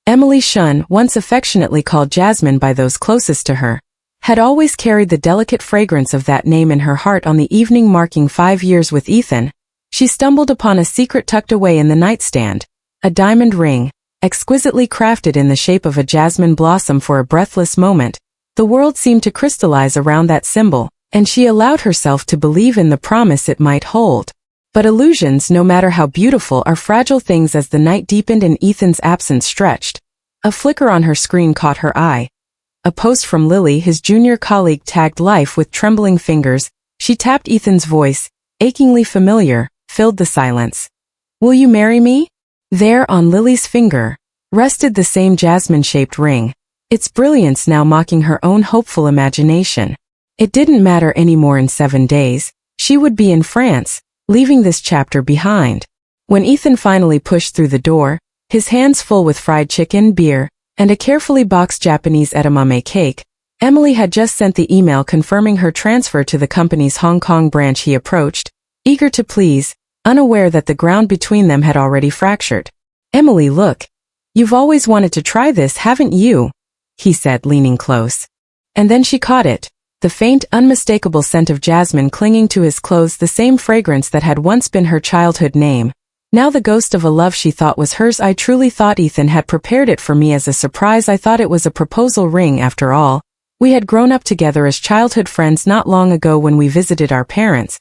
Emily Shun, once affectionately called Jasmine by those closest to her, had always carried the delicate fragrance of that name in her heart. On the evening marking 5 years with Ethan, she stumbled upon a secret tucked away in the nightstand, a diamond ring, exquisitely crafted in the shape of a jasmine blossom. For a breathless moment, the world seemed to crystallize around that symbol, and she allowed herself to believe in the promise it might hold. But illusions, no matter how beautiful, are fragile things. As the night deepened and Ethan's absence stretched, a flicker on her screen caught her eye. A post from Lily, his junior colleague, tagged life. With trembling fingers, she tapped Ethan's voice, achingly familiar, filled the silence. "Will you marry me?" There on Lily's finger rested the same jasmine-shaped ring, its brilliance now mocking her own hopeful imagination. It didn't matter anymore. In 7 days, she would be in France, leaving this chapter behind. When Ethan finally pushed through the door, his hands full with fried chicken, beer, and a carefully boxed Japanese edamame cake, Emily had just sent the email confirming her transfer to the company's Hong Kong branch. He approached, eager to please, unaware that the ground between them had already fractured. "Emily, look. You've always wanted to try this, haven't you?" he said, leaning close. And then she caught it, the faint, unmistakable scent of jasmine clinging to his clothes, the same fragrance that had once been her childhood name. Now the ghost of a love she thought was hers. "I truly thought Ethan had prepared it for me as a surprise. I thought it was a proposal ring after all. We had grown up together as childhood friends not long ago when we visited our parents.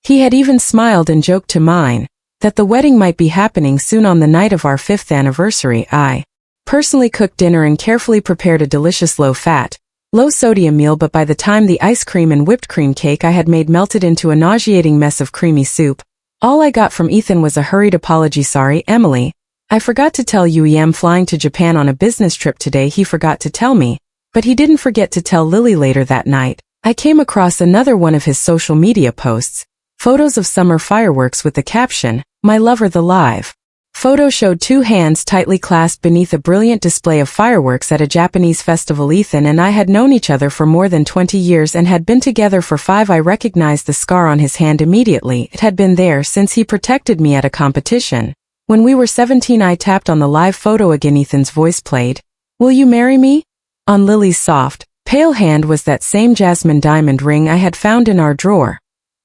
He had even smiled and joked to mine that the wedding might be happening soon. On the night of our 5th anniversary, I personally cooked dinner and carefully prepared a delicious low-fat, low-sodium meal, but by the time the ice cream and whipped cream cake I had made melted into a nauseating mess of creamy soup, all I got from Ethan was a hurried apology. "Sorry, Emily. I forgot to tell you I'm flying to Japan on a business trip today." He forgot to tell me, but he didn't forget to tell Lily. Later that night, I came across another one of his social media posts, photos of summer fireworks with the caption, "My lover." The live photo showed 2 hands tightly clasped beneath a brilliant display of fireworks at a Japanese festival. Ethan and I had known each other for more than 20 years and had been together for 5. I recognized the scar on his hand immediately. It had been there since he protected me at a competition. When we were 17, I tapped on the live photo again. Ethan's voice played, "Will you marry me?" On Lily's soft, pale hand was that same jasmine diamond ring I had found in our drawer.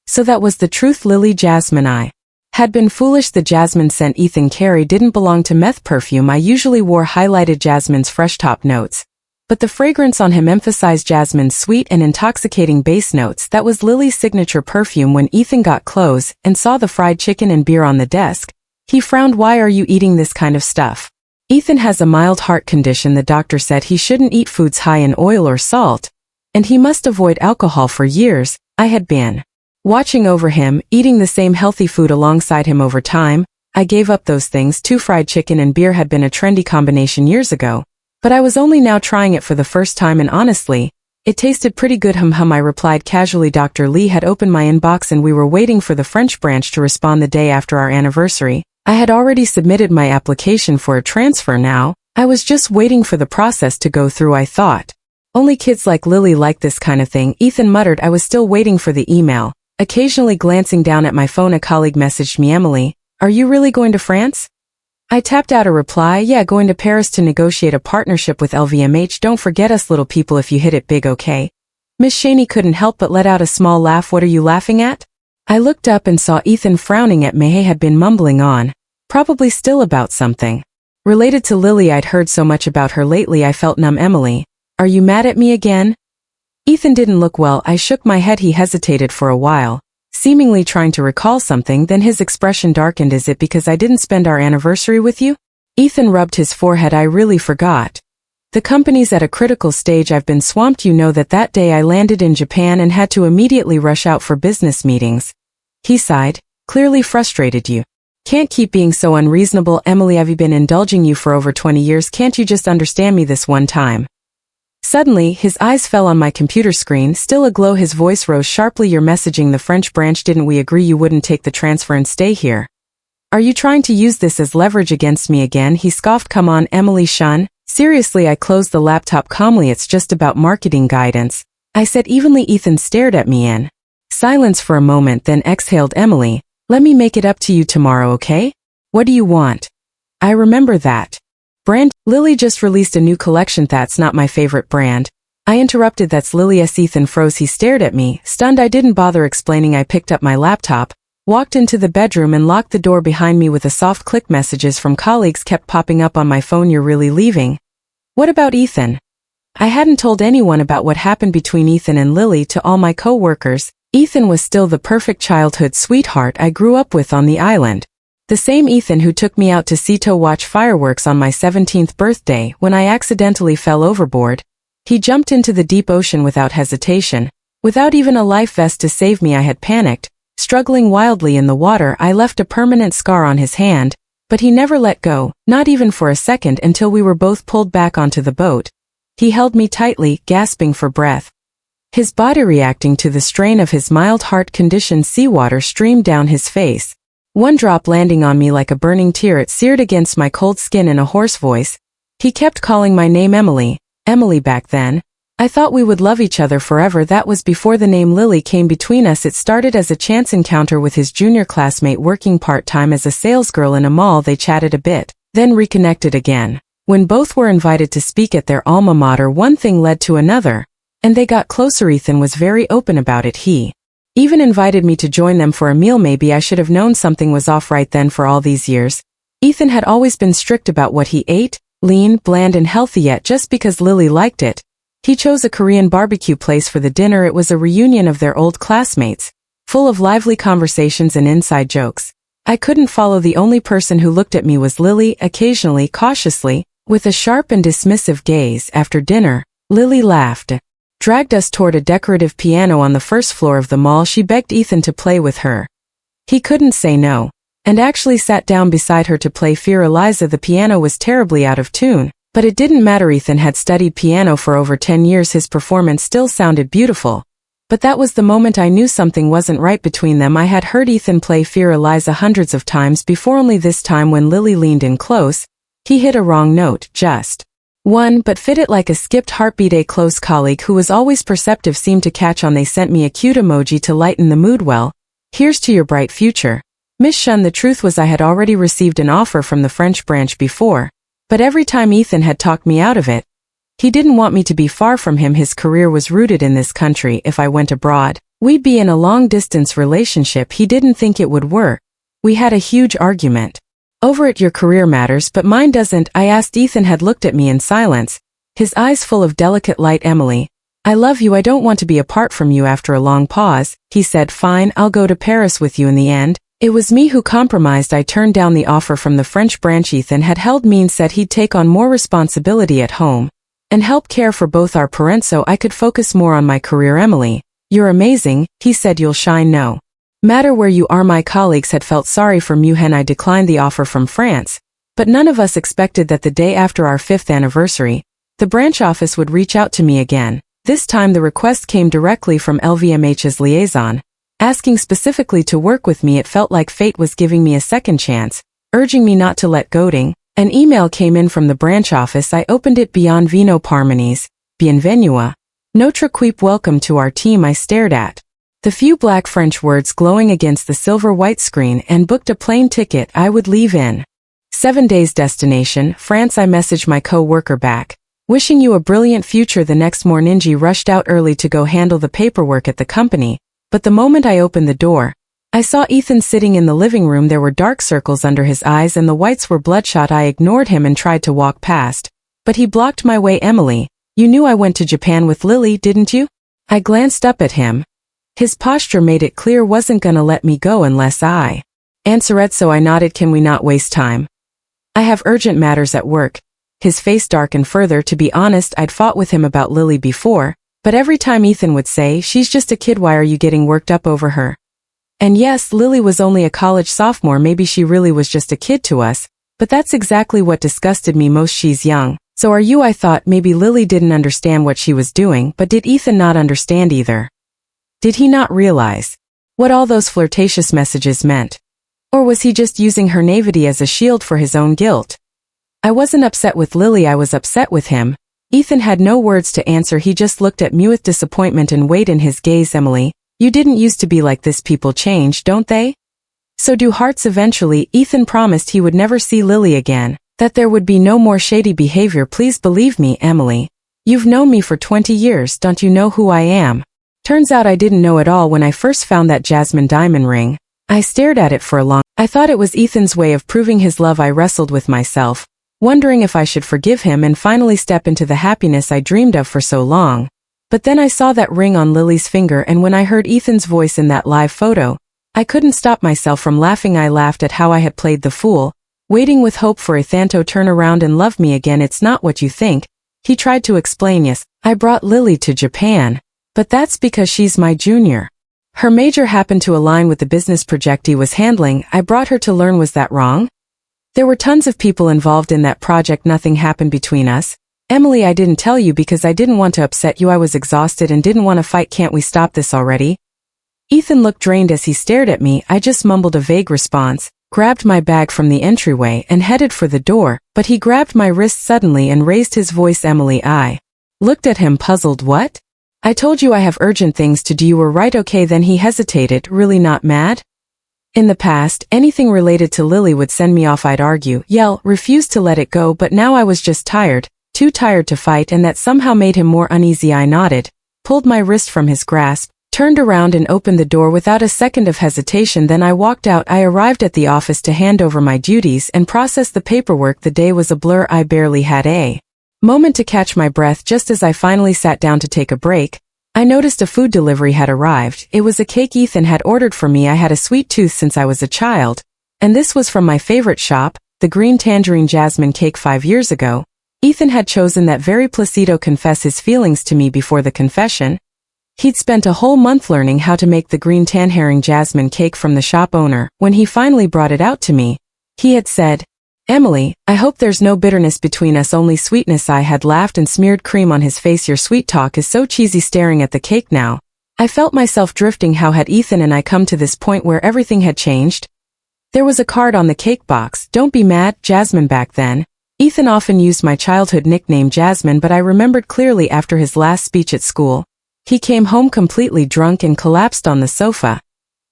So that was the truth. Lily, Jasmine. I had been foolish. The jasmine scent Ethan carried didn't belong to meth perfume. I usually wore highlighted jasmine's fresh top notes, but the fragrance on him emphasized jasmine's sweet and intoxicating base notes. That was Lily's signature perfume. When Ethan got close and saw the fried chicken and beer on the desk, he frowned. "Why are you eating this kind of stuff?" "Ethan has a mild heart condition. The doctor said he shouldn't eat foods high in oil or salt, and he must avoid alcohol." For years, I had been watching over him, eating the same healthy food alongside him. Over time, I gave up those things too. Fried chicken and beer had been a trendy combination years ago, but I was only now trying it for the first time, and honestly, it tasted pretty good. I replied casually. Dr. Lee had opened my inbox and we were waiting for the French branch to respond the day after our anniversary. I had already submitted my application for a transfer. Now, I was just waiting for the process to go through. I thought, only kids like Lily like this kind of thing. Ethan muttered. I was still waiting for the email. Occasionally glancing down at my phone, a colleague messaged me, "Emily, are you really going to France?" I tapped out a reply, "Yeah, going to Paris to negotiate a partnership with LVMH. Don't forget us little people if you hit it big, okay?" Miss Shaney couldn't help but let out a small laugh. "What are you laughing at?" I looked up and saw Ethan frowning at me. He had been mumbling on, probably still about something related to Lily. I'd heard so much about her lately. I felt numb. "Emily, are you mad at me again?" Ethan didn't look well. I shook my head. He hesitated for a while, seemingly trying to recall something. Then his expression darkened. "Is it because I didn't spend our anniversary with you?" Ethan rubbed his forehead. "I really forgot. The company's at a critical stage. I've been swamped. You know that day I landed in Japan and had to immediately rush out for business meetings." He sighed, clearly frustrated. "You can't keep being so unreasonable, Emily. I've been indulging you for over 20 years. Can't you just understand me this one time?" Suddenly, his eyes fell on my computer screen, still aglow. His voice rose sharply. "You're messaging the French branch. Didn't we agree you wouldn't take the transfer and stay here? Are you trying to use this as leverage against me again?" He scoffed. "Come on, Emily Shun. Seriously." I closed the laptop calmly. "It's just about marketing guidance," I said evenly. Ethan stared at me in silence for a moment, then exhaled. "Emily, let me make it up to you tomorrow, okay? What do you want?" "I remember that. Brand? Lily just released a new collection. That's not my favorite brand. I interrupted. That's Lily's. Ethan froze. He stared at me, stunned. I didn't bother explaining. I picked up my laptop, walked into the bedroom and locked the door behind me with a soft click. Messages from colleagues kept popping up on my phone. You're really leaving? What about Ethan? I hadn't told anyone about what happened between Ethan and Lily to all my co-workers. Ethan was still the perfect childhood sweetheart I grew up with on the island. The same Ethan who took me out to sea to watch fireworks on my 17th birthday when I accidentally fell overboard. He jumped into the deep ocean without hesitation. Without even a life vest to save me. I had panicked. Struggling wildly in the water, I left a permanent scar on his hand, but he never let go, not even for a second, until we were both pulled back onto the boat. He held me tightly, gasping for breath. His body reacting to the strain of his mild heart-conditioned seawater streamed down his face. One drop landing on me like a burning tear. It seared against my cold skin. In a hoarse voice, he kept calling my name. Emily. Emily. Back then, I thought we would love each other forever. That was before the name Lily came between us. It started as a chance encounter with his junior classmate working part-time as a salesgirl in a mall. They chatted a bit, then reconnected again. When both were invited to speak at their alma mater, one thing led to another, and they got closer. Ethan was very open about it. He even invited me to join them for a meal. Maybe I should have known something was off right then. For all these years, Ethan had always been strict about what he ate, lean, bland and healthy, yet just because Lily liked it, he chose a Korean barbecue place for the dinner. It was a reunion of their old classmates, full of lively conversations and inside jokes. I couldn't follow. The only person who looked at me was Lily, occasionally, cautiously, with a sharp and dismissive gaze. After dinner, Lily laughed, dragged us toward a decorative piano on the first floor of the mall. She begged Ethan to play with her. He couldn't say no, and actually sat down beside her to play Fear Eliza. The piano was terribly out of tune, but it didn't matter. Ethan had studied piano for over 10 years. His performance still sounded beautiful. But that was the moment I knew something wasn't right between them. I had heard Ethan play Fear Eliza hundreds of times before. Only this time, when Lily leaned in close, he hit a wrong note, just one, but fit it like a skipped heartbeat. A close colleague who was always perceptive seemed to catch on. They sent me a cute emoji to lighten the mood. Well, here's to your bright future, Miss Shun. The truth was I had already received an offer from the French branch before, but every time Ethan had talked me out of it. He didn't want me to be far from him. His career was rooted in this country. If I went abroad, we'd be in a long-distance relationship. He didn't think it would work. We had a huge argument over it. Your career matters, but mine doesn't. I asked. Ethan had looked at me in silence, his eyes full of delicate light. Emily, I love you. I don't want to be apart from you. After a long pause, he said, fine, I'll go to Paris with you. In the end, it was me who compromised. I turned down the offer from the French branch. Ethan had held me and said he'd take on more responsibility at home and help care for both our parents so I could focus more on my career. Emily, you're amazing, he said. You'll shine no matter where you are. My colleagues had felt sorry for Muhen. I declined the offer from France, but none of us expected that the day after our 5th anniversary, the branch office would reach out to me again. This time the request came directly from LVMH's liaison, asking specifically to work with me. It felt like fate was giving me a second chance, urging me not to let go. An email came in from the branch office. I opened it. Bienvenue Parmenis, bienvenue, notre équipe, welcome to our team. I stared at the few black French words glowing against the silver-white screen and booked a plane ticket. I would leave in 7 days. Destination, France. I messaged my co-worker back, wishing you a brilliant future. The next morning, Ninji rushed out early to go handle the paperwork at the company, but the moment I opened the door, I saw Ethan sitting in the living room. There were dark circles under his eyes and the whites were bloodshot. I ignored him and tried to walk past, but he blocked my way. Emily, you knew I went to Japan with Lily, didn't you? I glanced up at him. His posture made it clear wasn't gonna let me go unless I answered, so I nodded. Can we not waste time? I have urgent matters at work. His face darkened further. To be honest, I'd fought with him about Lily before, but every time Ethan would say, she's just a kid, why are you getting worked up over her? And yes, Lily was only a college sophomore. Maybe she really was just a kid to us, but that's exactly what disgusted me most. She's young. So are you? I thought maybe Lily didn't understand what she was doing, but did Ethan not understand either? Did he not realize what all those flirtatious messages meant? Or was he just using her naivety as a shield for his own guilt? I wasn't upset with Lily, I was upset with him. Ethan had no words to answer. He just looked at me with disappointment and weight in his gaze. Emily, you didn't used to be like this. People change, don't they? So do hearts eventually. Ethan promised he would never see Lily again. That there would be no more shady behavior. Please believe me, Emily. You've known me for 20 years, don't you know who I am? Turns out I didn't know at all when I first found that Jasmine diamond ring. I stared at it for a long time. I thought it was Ethan's way of proving his love. I wrestled with myself, wondering if I should forgive him and finally step into the happiness I dreamed of for so long. But then I saw that ring on Lily's finger, and when I heard Ethan's voice in that live photo, I couldn't stop myself from laughing. I laughed at how I had played the fool, waiting with hope for Ethan to turn around and love me again. It's not what you think, he tried to explain. Yes, I brought Lily to Japan. But that's because she's my junior. Her major happened to align with the business project he was handling. I brought her to learn. Was that wrong? There were tons of people involved in that project. Nothing happened between us. Emily, I didn't tell you because I didn't want to upset you. I was exhausted and didn't want to fight. Can't we stop this already? Ethan looked drained as he stared at me. I just mumbled a vague response, grabbed my bag from the entryway and headed for the door, but he grabbed my wrist suddenly and raised his voice. Emily, I looked at him puzzled. What? I told you I have urgent things to do. You were right. Okay, then he hesitated. Really not mad? In the past, anything related to Lily would send me off. I'd argue, yell, refuse to let it go, but now I was just tired, too tired to fight, and that somehow made him more uneasy. I nodded, pulled my wrist from his grasp, turned around and opened the door without a second of hesitation. Then I walked out. I arrived at the office to hand over my duties and process the paperwork. The day was a blur. I barely had a moment to catch my breath. Just as I finally sat down to take a break, I noticed a food delivery had arrived. It was a cake Ethan had ordered for me. I had a sweet tooth since I was a child, and this was from my favorite shop, the Green Tangerine Jasmine cake. 5 years ago, Ethan had chosen that very Placido. Confess his feelings to me before the confession. He'd spent a whole month learning how to make the Green Tangerine Jasmine cake from the shop owner. When he finally brought it out to me, he had said, Emily, I hope there's no bitterness between us, only sweetness. I had laughed and smeared cream on his face. Your sweet talk is so cheesy. Staring at the cake now, I felt myself drifting. How had Ethan and I come to this point where everything had changed? There was a card on the cake box. Don't be mad, Jasmine. Back then, Ethan often used my childhood nickname Jasmine, but I remembered clearly after his last speech at school, he came home completely drunk and collapsed on the sofa.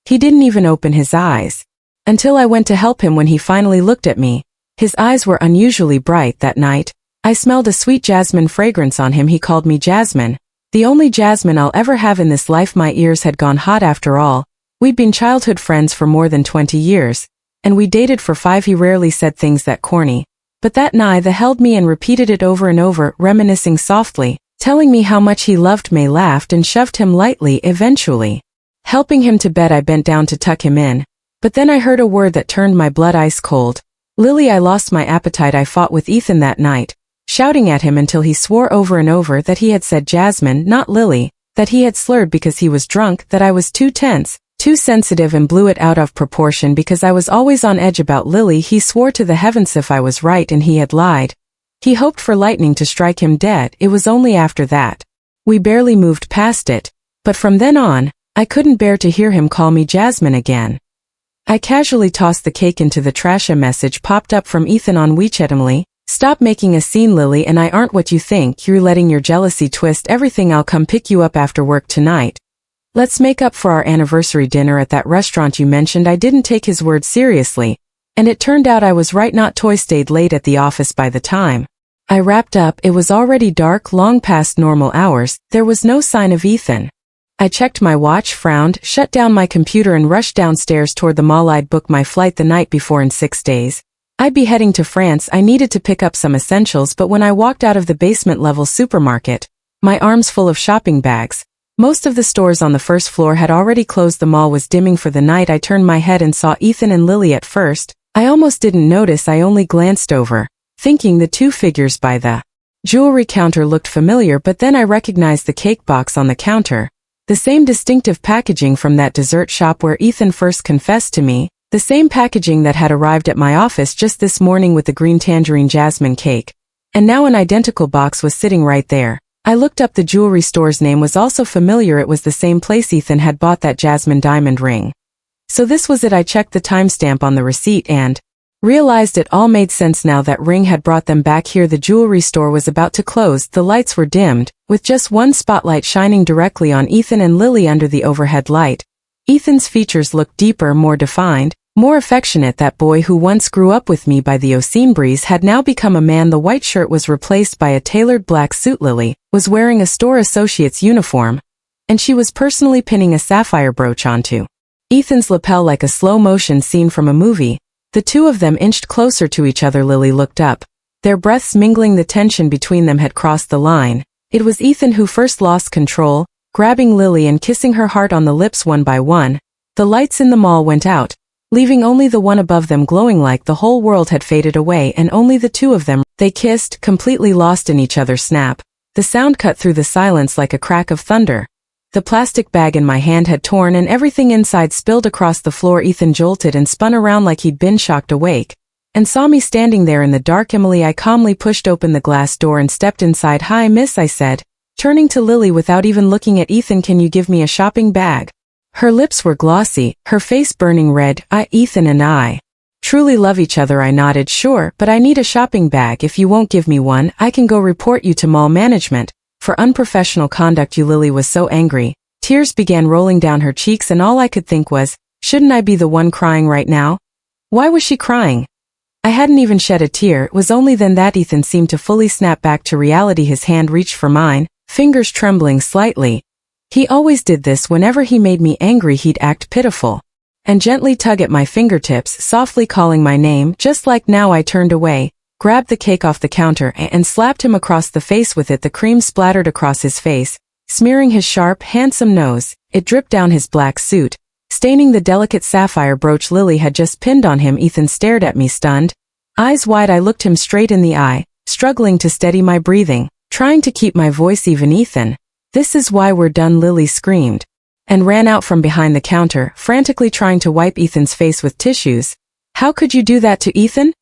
He didn't even open his eyes until I went to help him. When he finally looked at me, his eyes were unusually bright. That night, I smelled a sweet jasmine fragrance on him. He called me Jasmine, the only Jasmine I'll ever have in this life. My ears had gone hot. After all, we'd been childhood friends for more than 20 years, and we dated for 5. He rarely said things that corny, but that night they held me and repeated it over and over, reminiscing softly, telling me how much he loved me. Laughed and shoved him lightly, eventually helping him to bed. I bent down to tuck him in, but then I heard a word that turned my blood ice cold. Lily. I lost my appetite. I fought with Ethan that night, shouting at him until he swore over and over that he had said Jasmine, not Lily, that he had slurred because he was drunk, that I was too tense, too sensitive, and blew it out of proportion because I was always on edge about Lily. He swore to the heavens if I was right and he had lied. He hoped for lightning to strike him dead. It was only after that we barely moved past it, but from then on, I couldn't bear to hear him call me Jasmine again. I casually tossed the cake into the trash. A message popped up from Ethan on WeChat. Emily, stop making a scene. Lily and I aren't what you think. You're letting your jealousy twist everything. I'll come pick you up after work tonight. Let's make up for our anniversary dinner at that restaurant you mentioned. I didn't take his word seriously, and it turned out I was right. Not toy. Stayed late at the office. By the time I wrapped up, it was already dark, long past normal hours. There was no sign of Ethan. I checked my watch, frowned, shut down my computer and rushed downstairs toward the mall. I'd booked my flight the night before. In 6 days, I'd be heading to France. I needed to pick up some essentials, but when I walked out of the basement-level supermarket, my arms full of shopping bags, most of the stores on the first floor had already closed. The mall was dimming for the night. I turned my head and saw Ethan and Lily. At first, I almost didn't notice. I only glanced over, thinking the two figures by the jewelry counter looked familiar, but then I recognized the cake box on the counter. The same distinctive packaging from that dessert shop where Ethan first confessed to me, the same packaging that had arrived at my office just this morning with the Green Tangerine Jasmine cake. And now an identical box was sitting right there. I looked up. The jewelry store's name was also familiar. It was the same place Ethan had bought that Jasmine diamond ring. So this was it. I checked the timestamp on the receipt and realized it all made sense now. That ring had brought them back here. The jewelry store was about to close. The lights were dimmed, with just one spotlight shining directly on Ethan and Lily under the overhead light. Ethan's features looked deeper, more defined, More affectionate, that boy who once grew up with me by the ocean breeze had now become a man. The white shirt was replaced by a tailored black suit. Lily was wearing a store associate's uniform, and she was personally pinning a sapphire brooch onto Ethan's lapel like a slow-motion scene from a movie. The two of them inched closer to each other. Lily looked up. Their breaths mingling, the tension between them had crossed the line. It was Ethan who first lost control, grabbing Lily and kissing her hard on the lips one by one. The lights in the mall went out, leaving only the one above them glowing like the whole world had faded away and only the two of them. They kissed, completely lost in each other. Snap. The sound cut through the silence like a crack of thunder. The plastic bag in my hand had torn and everything inside spilled across the floor. Ethan jolted and spun around like he'd been shocked awake, and saw me standing there in the dark. Emily, I calmly pushed open the glass door and stepped inside. "Hi, miss," I said, turning to Lily without even looking at Ethan. "Can you give me a shopping bag?" Her lips were glossy, her face burning red. "Ethan and I truly love each other." I nodded. "Sure, but I need a shopping bag. If you won't give me one, I can go report you to mall management for unprofessional conduct." Lily was so angry. Tears began rolling down her cheeks and all I could think was, shouldn't I be the one crying right now? Why was she crying? I hadn't even shed a tear. It was only then that Ethan seemed to fully snap back to reality. His hand reached for mine, fingers trembling slightly. He always did this whenever he made me angry. He'd act pitiful and gently tug at my fingertips, softly calling my name. Just like now, I turned away, grabbed the cake off the counter and slapped him across the face with it. The cream splattered across his face, smearing his sharp, handsome nose. It dripped down his black suit, staining the delicate sapphire brooch Lily had just pinned on him. Ethan stared at me, stunned. Eyes wide, I looked him straight in the eye, struggling to steady my breathing, trying to keep my voice even. "Ethan, this is why we're done," Lily screamed, and ran out from behind the counter, frantically trying to wipe Ethan's face with tissues. "How could you do that to Ethan?"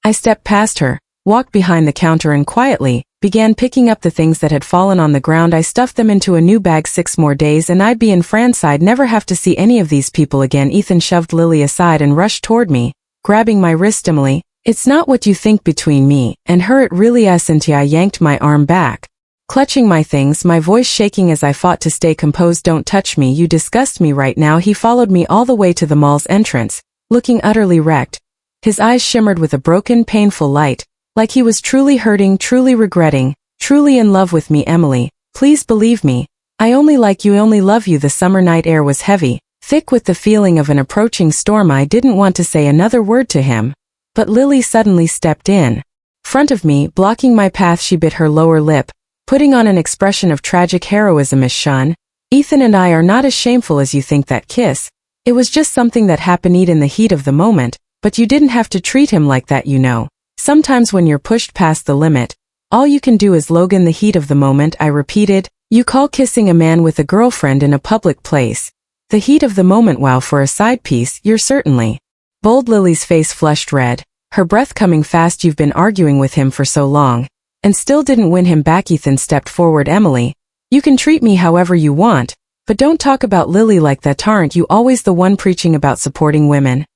I stepped past her, walked behind the counter and quietly began picking up the things that had fallen on the ground. I stuffed them into a new bag. 6 more days and I'd be in France. I'd never have to see any of these people again. Ethan shoved Lily aside and rushed toward me, grabbing my wrist. "Emily, it's not what you think between me and her, it really isn't." I yanked my arm back, clutching my things, my voice shaking as I fought to stay composed. "Don't touch me, you disgust me right now." He followed me all the way to the mall's entrance, looking utterly wrecked. His eyes shimmered with a broken, painful light, like he was truly hurting, truly regretting, truly in love with me. "Emily, please believe me. I only like you, only love you." The summer night air was heavy, thick with the feeling of an approaching storm. I didn't want to say another word to him, but Lily suddenly stepped in front of me, blocking my path. She bit her lower lip, putting on an expression of tragic heroism. "Miss Shun, Ethan and I are not as shameful as you think. That kiss, it was just something that happened in the heat of the moment, but you didn't have to treat him like that, you know. Sometimes when you're pushed past the limit, all you can do is Logan." "The heat of the moment," I repeated. "You call kissing a man with a girlfriend in a public place the heat of the moment? Wow, for a side piece, you're certainly bold." Lily's face flushed red, her breath coming fast. "You've been arguing with him for so long and still didn't win him back." Ethan stepped forward. "Emily, you can treat me however you want, but don't talk about Lily like that. Aren't you always the one preaching about supporting women?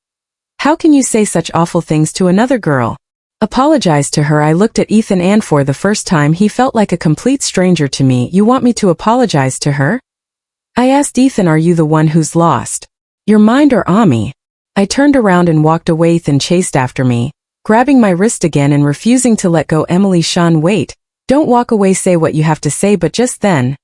How can you say such awful things to another girl?" Apologized to her. I looked at Ethan and for the first time he felt like a complete stranger to me. "You want me to apologize to her?" I asked. "Ethan, are you the one who's lost your mind or Ami?" I turned around and walked away. Ethan chased after me, grabbing my wrist again and refusing to let go. "Emily, Shun, wait. Don't walk away. Say what you have to say." But just then,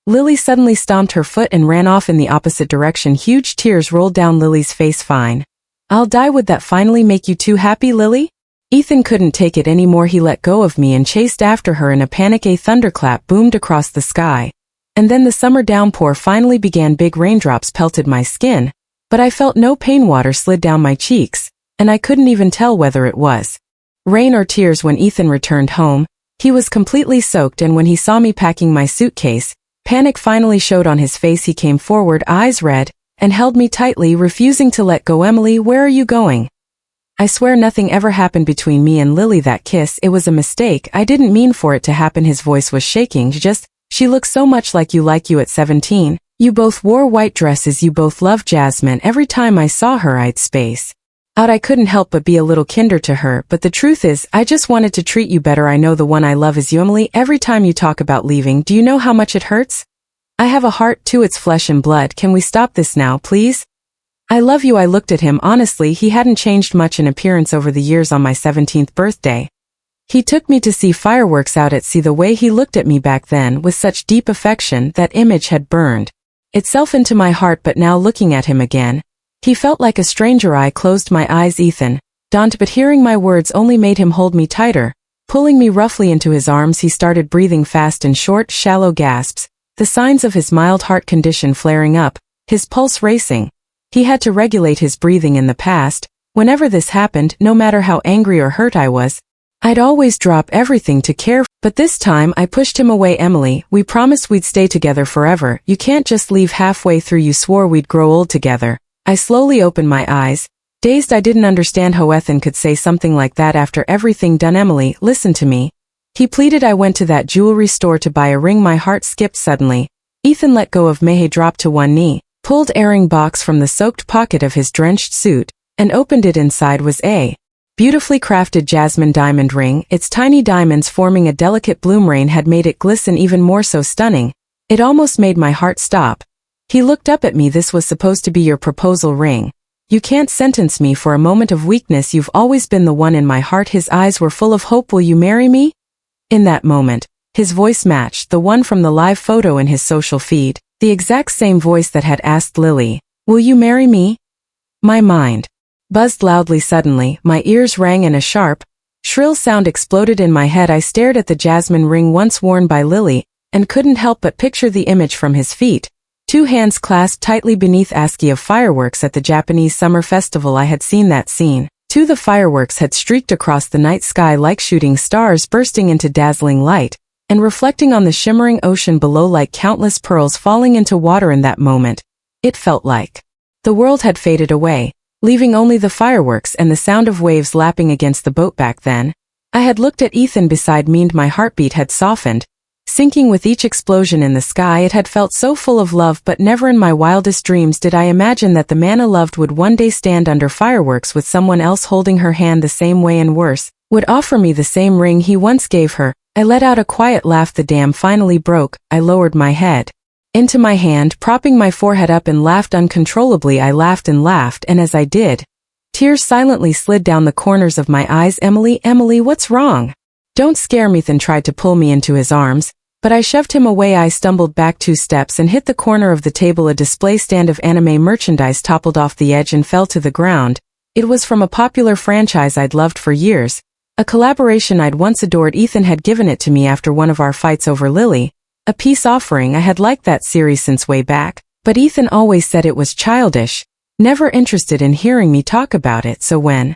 Lily suddenly stomped her foot and ran off in the opposite direction. Huge tears rolled down Lily's face. "Fine. I'll die. Would that finally make you too happy, Lily?" Ethan couldn't take it anymore. He let go of me and chased after her in a panic. A thunderclap boomed across the sky, and then the summer downpour finally began. Big raindrops pelted my skin, but I felt no pain. Water slid down my cheeks, and I couldn't even tell whether it was rain or tears. When Ethan returned home, he was completely soaked, and when he saw me packing my suitcase, panic finally showed on his face. He came forward, eyes red, and held me tightly, refusing to let go. "Emily, where are you going? I swear nothing ever happened between me and Lily. That kiss, it was a mistake. I didn't mean for it to happen." His voice was shaking. She looks so much like you at 17. You both wore white dresses. You both loved Jasmine. Every time I saw her, I'd space out. I couldn't help but be a little kinder to her, but the truth is, I just wanted to treat you better. I know the one I love is you, Emily. Every time you talk about leaving, do you know how much it hurts? I have a heart too. It's flesh and blood. Can we stop this now, please?" I love you. I looked at him. Honestly, he hadn't changed much in appearance over the years on my 17th birthday. He took me to see fireworks out at sea. The way he looked at me back then with such deep affection, that image had burned itself into my heart. But now looking at him again, he felt like a stranger. I closed my eyes. Ethan, dawned, but hearing my words only made him hold me tighter. Pulling me roughly into his arms, he started breathing fast in short, shallow gasps, the signs of his mild heart condition flaring up, his pulse racing. He had to regulate his breathing. In the past, whenever this happened, no matter how angry or hurt I was, I'd always drop everything to care. But this time I pushed him away. Emily, we promised we'd stay together forever. You can't just leave halfway through. You swore we'd grow old together. I slowly opened my eyes. Dazed, I didn't understand how Ethan could say something like that after everything done. Emily, listen to me, he pleaded. I went to that jewelry store to buy a ring. My heart skipped suddenly. Ethan let go of me, dropped to one knee, pulled earring box from the soaked pocket of his drenched suit, and opened it. Inside was a beautifully crafted Jasmine diamond ring. Its tiny diamonds forming a delicate bloom rain had made it glisten even more so stunning. It almost made my heart stop. He looked up at me. This was supposed to be your proposal ring. You can't sentence me for a moment of weakness. You've always been the one in my heart. His eyes were full of hope. Will you marry me? In that moment, his voice matched the one from the live photo in his social feed, the exact same voice that had asked Lily, will you marry me? My mind buzzed loudly. Suddenly, my ears rang and a sharp, shrill sound exploded in my head. I stared at the Jasmine ring once worn by Lily, and couldn't help but picture the image from his feet. Two hands clasped tightly beneath ASCII of fireworks at the Japanese summer festival. I had seen that scene. Too, the fireworks had streaked across the night sky like shooting stars, bursting into dazzling light, and reflecting on the shimmering ocean below like countless pearls falling into water. In that moment, it felt like the world had faded away, leaving only the fireworks and the sound of waves lapping against the boat. Back then, I had looked at Ethan beside me and my heartbeat had softened, sinking with each explosion in the sky. It had felt so full of love, but never in my wildest dreams did I imagine that the man I loved would one day stand under fireworks with someone else holding her hand the same way, and worse, would offer me the same ring he once gave her. I let out a quiet laugh. The dam finally broke. I lowered my head into my hand, propping my forehead up, and laughed uncontrollably. I laughed and laughed, and as I did, tears silently slid down the corners of my eyes. Emily, Emily, what's wrong? Don't scare me. Ethan tried to pull me into his arms, but I shoved him away. I stumbled back 2 steps and hit the corner of the table. A display stand of anime merchandise toppled off the edge and fell to the ground. It was from a popular franchise I'd loved for years, a collaboration I'd once adored. Ethan had given it to me after one of our fights over Lily, a peace offering. I had liked that series since way back, but Ethan always said it was childish, never interested in hearing me talk about it. So when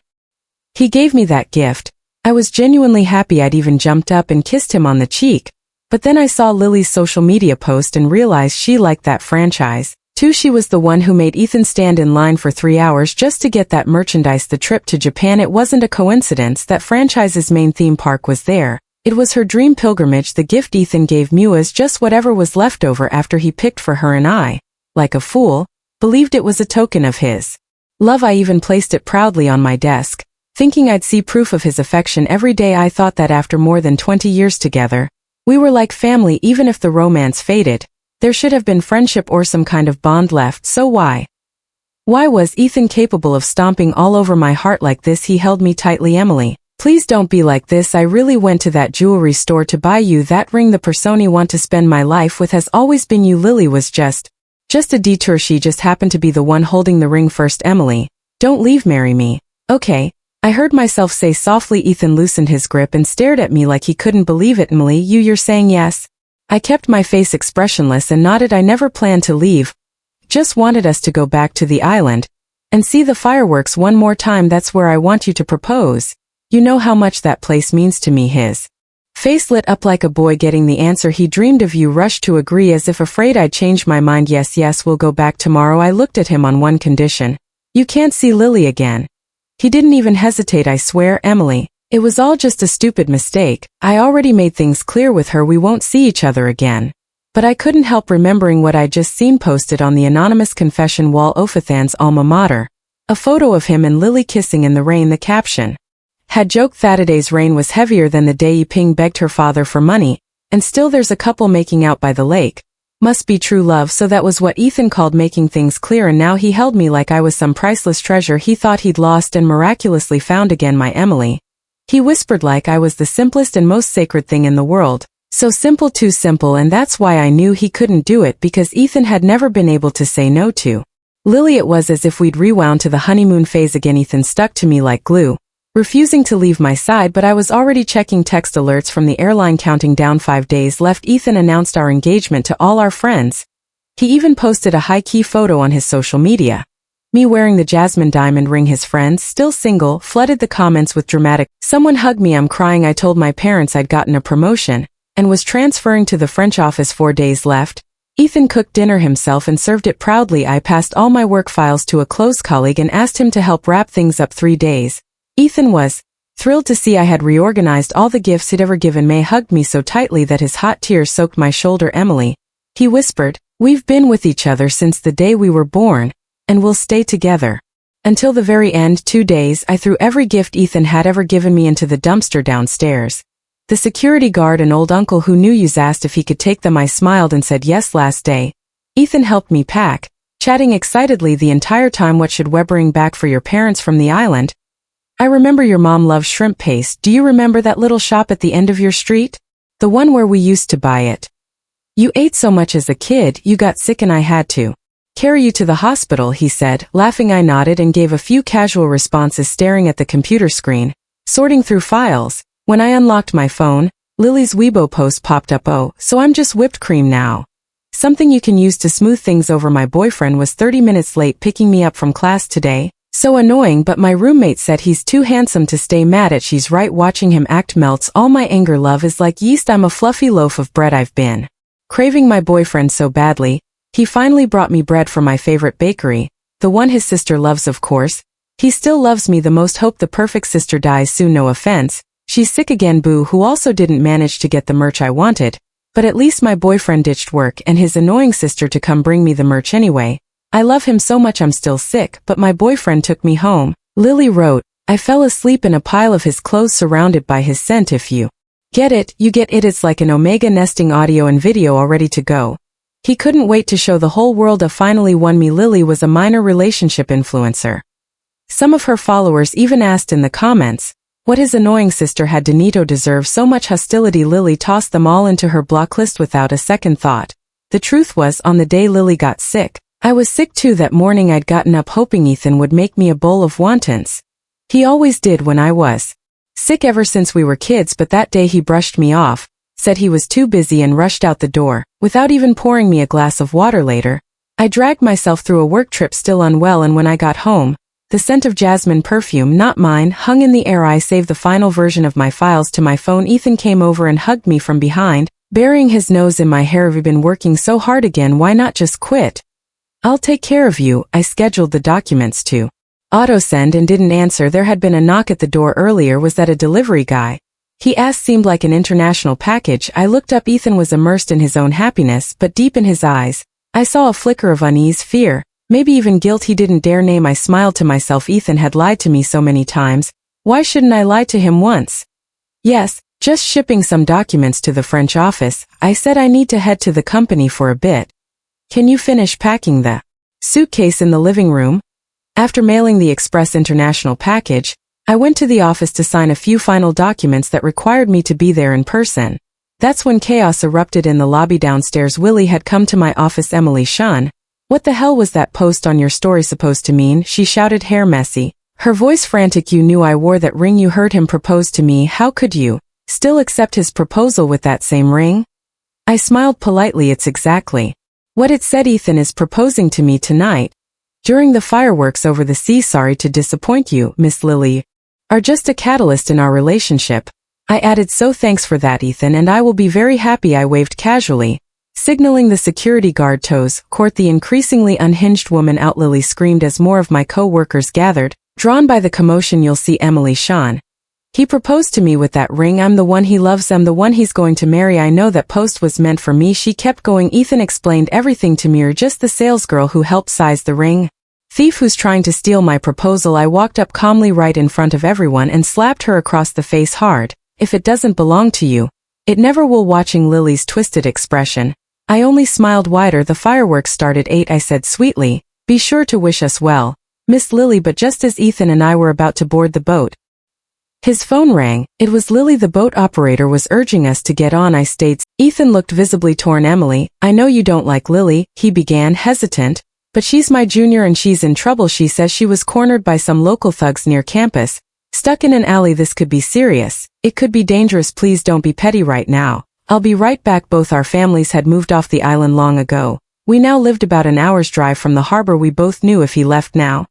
he gave me that gift, I was genuinely happy. I'd even jumped up and kissed him on the cheek. But then I saw Lily's social media post and realized she liked that franchise too. She was the one who made Ethan stand in line for 3 hours just to get that merchandise. The trip to Japan, it wasn't a coincidence that franchise's main theme park was there. It was her dream pilgrimage. The gift Ethan gave me was just whatever was left over after he picked for her, and I, like a fool, believed it was a token of his love. I even placed it proudly on my desk, thinking I'd see proof of his affection every day. I thought that after more than 20 years together, we were like family. Even if the romance faded, there should have been friendship or some kind of bond left. So why was Ethan capable of stomping all over my heart like this? He held me tightly. Emily, please don't be like this. I really went to that jewelry store to buy you that ring. The person I want to spend my life with has always been you. Lily was just a detour. She just happened to be the one holding the ring first. Emily, don't leave. Marry me. Okay, I heard myself say softly. Ethan loosened his grip and stared at me like he couldn't believe it. Emily, you're saying yes? I kept my face expressionless and nodded. I never planned to leave, just wanted us to go back to the island and see the fireworks one more time. That's where I want you to propose. You know how much that place means to me. His face lit up like a boy getting the answer he dreamed of. You rushed to agree as if afraid I'd change my mind. Yes, we'll go back tomorrow. I looked at him. On one condition. You can't see Lily again. He didn't even hesitate. I swear, Emily, it was all just a stupid mistake. I already made things clear with her. We won't see each other again. But I couldn't help remembering what I'd just seen posted on the anonymous confession wall of Ethan's alma mater. A photo of him and Lily kissing in the rain. The caption had joked that today's rain was heavier than the day Yiping begged her father for money, and still there's a couple making out by the lake. Must be true love. So that was what Ethan called making things clear, and now he held me like I was some priceless treasure he thought he'd lost and miraculously found again. My Emily. He whispered like I was the simplest and most sacred thing in the world. So simple, too simple, and that's why I knew he couldn't do it, because Ethan had never been able to say no to Lily. It was as if we'd rewound to the honeymoon phase again. Ethan stuck to me like glue, refusing to leave my side, but I was already checking text alerts from the airline counting down 5 days left. Ethan announced our engagement to all our friends. He even posted a high-key photo on his social media. Me wearing the Jasmine diamond ring. His friends, still single, flooded the comments with dramatic, "Someone hug me, I'm crying. I told my parents I'd gotten a promotion and was transferring to the French office. 4 days left." Ethan cooked dinner himself and served it proudly. I passed all my work files to a close colleague and asked him to help wrap things up. 3 days. Ethan was thrilled to see I had reorganized all the gifts he'd ever given. May hugged me so tightly that his hot tears soaked my shoulder. "Emily," he whispered, "we've been with each other since the day we were born, and we'll stay together until the very end." 2 days, I threw every gift Ethan had ever given me into the dumpster downstairs. The security guard, an old uncle who knew us, asked if he could take them. I smiled and said yes. Last day, Ethan helped me pack, chatting excitedly the entire time. "What should we bring back for your parents from the island?" "I remember your mom loves shrimp paste. Do you remember that little shop at the end of your street? The one where we used to buy it. You ate so much as a kid, you got sick and I had to carry you to the hospital," he said, laughing. I nodded and gave a few casual responses, staring at the computer screen, sorting through files. When I unlocked my phone, Lily's Weibo post popped up. "Oh, so I'm just whipped cream now. Something you can use to smooth things over. My boyfriend was 30 minutes late picking me up from class today. So annoying, but my roommate said he's too handsome to stay mad at. She's right, watching him act melts all my anger. Love is like yeast. I'm a fluffy loaf of bread. I've been craving my boyfriend so badly. He finally brought me bread from my favorite bakery, the one his sister loves, of course. He still loves me the most. Hope the perfect sister dies soon. No offense. She's sick again. Boo." Who also didn't manage to get the merch I wanted, but at least my boyfriend ditched work and his annoying sister to come bring me the merch anyway. "I love him so much. I'm still sick, but my boyfriend took me home." Lily wrote, "I fell asleep in a pile of his clothes surrounded by his scent. If you get it, you get it. It's like an omega nesting, audio and video all ready to go. He couldn't wait to show the whole world. A finally won me." Lily was a minor relationship influencer. Some of her followers even asked in the comments what his annoying sister had done to deserve so much hostility. Lily tossed them all into her block list without a second thought. The truth was, on the day Lily got sick, I was sick too. That morning I'd gotten up hoping Ethan would make me a bowl of wontons. He always did when I was sick ever since we were kids, but that day he brushed me off, said he was too busy, and rushed out the door, without even pouring me a glass of water. Later, I dragged myself through a work trip still unwell, and when I got home, the scent of Jasmine perfume, not mine, hung in the air. I saved the final version of my files to my phone. Ethan came over and hugged me from behind, burying his nose in my hair. "Have you been working so hard again? Why not just quit?" "I'll take care of you." I scheduled the documents to auto-send and didn't answer. There had been a knock at the door earlier. Was that a delivery guy? He asked. Seemed like an international package. I looked up. Ethan was immersed in his own happiness, but deep in his eyes, I saw a flicker of unease, fear, maybe even guilt he didn't dare name. I smiled to myself. Ethan had lied to me so many times. Why shouldn't I lie to him once? "Yes, just shipping some documents to the French office." I said. "I need to head to the company for a bit. Can you finish packing the suitcase in the living room?" After mailing the Express International package, I went to the office to sign a few final documents that required me to be there in person. That's when chaos erupted in the lobby downstairs. Willie had come to my office. "Emily Shun, what the hell was that post on your story supposed to mean?" she shouted, hair messy, her voice frantic. "You knew I wore that ring. You heard him propose to me. How could you still accept his proposal with that same ring?" I smiled politely. "It's exactly what it said. Ethan is proposing to me tonight, during the fireworks over the sea. Sorry to disappoint you, Miss Lily. Are just a catalyst in our relationship." I added, "So thanks for that, Ethan, and I will be very happy." I waved casually, signaling the security guard toes. "Court the increasingly unhinged woman out," Lily screamed as more of my co-workers gathered, drawn by the commotion. "You'll see, Emily Shun. He proposed to me with that ring. I'm the one he loves. I'm the one he's going to marry. I know that post was meant for me." She kept going. "Ethan explained everything to me. You're just the salesgirl who helped size the ring. Thief who's trying to steal my proposal." I walked up calmly right in front of everyone and slapped her across the face hard. "If it doesn't belong to you, it never will." Watching Lily's twisted expression, I only smiled wider. The fireworks start at 8, I said sweetly. Be sure to wish us well, Miss Lily. But just as Ethan and I were about to board the boat, his phone rang. It was Lily. The boat operator was urging us to get on, I stated. Ethan looked visibly torn. Emily, I know you don't like Lily, he began, hesitant, but she's my junior and she's in trouble. She says she was cornered by some local thugs near campus, stuck in an alley. This could be serious. It could be dangerous. Please don't be petty right now. I'll be right back. Both our families had moved off the island long ago. We now lived about an hour's drive from the harbor. We both knew if he left now,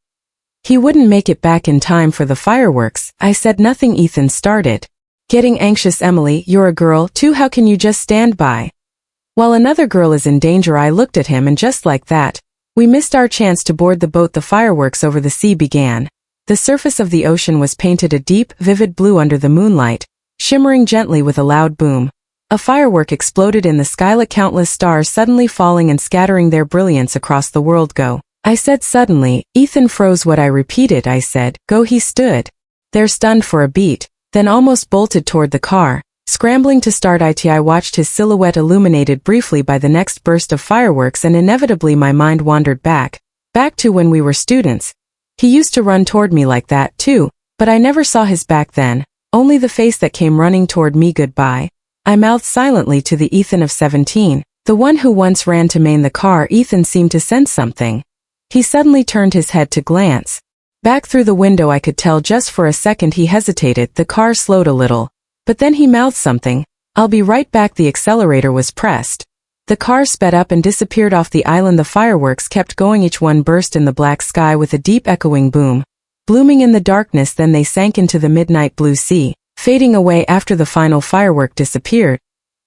he wouldn't make it back in time for the fireworks. I said nothing. Ethan started getting anxious. Emily, you're a girl too. How can you just stand by while another girl is in danger? I looked at him, and just like that, we missed our chance to board the boat. The fireworks over the sea began. The surface of the ocean was painted a deep, vivid blue under the moonlight, shimmering gently with a loud boom. A firework exploded in the sky, like countless stars suddenly falling and scattering their brilliance across the world. Go, I said suddenly. Ethan froze. What? I repeated. I said, go. He stood there stunned for a beat, then almost bolted toward the car, scrambling to start it. I watched his silhouette illuminated briefly by the next burst of fireworks, and inevitably my mind wandered back to when we were students. He used to run toward me like that too, but I never saw his back then, only the face that came running toward me. Goodbye, I mouthed silently to the Ethan of 17, the one who once ran to main the car. Ethan seemed to sense something. He suddenly turned his head to glance back through the window. I could tell just for a second he hesitated. The car slowed a little, but then he mouthed something. I'll be right back. The accelerator was pressed. The car sped up and disappeared off the island. The fireworks kept going. Each one burst in the black sky with a deep echoing boom, blooming in the darkness. Then they sank into the midnight blue sea, fading away after the final firework disappeared.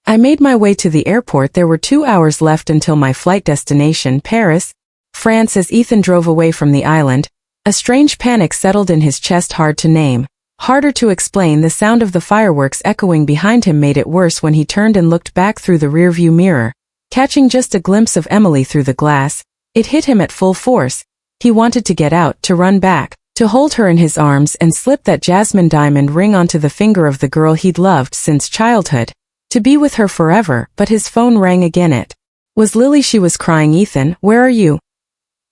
I made my way to the airport. There were 2 hours left until my flight destination, Paris, France. As Ethan drove away from the island, a strange panic settled in his chest, hard to name, harder to explain. The sound of the fireworks echoing behind him made it worse. When he turned and looked back through the rearview mirror, catching just a glimpse of Emily through the glass, it hit him at full force. He wanted to get out, to run back, to hold her in his arms and slip that Jasmine diamond ring onto the finger of the girl he'd loved since childhood, to be with her forever. But his phone rang again. It was Lily. She was crying. Ethan, where are you?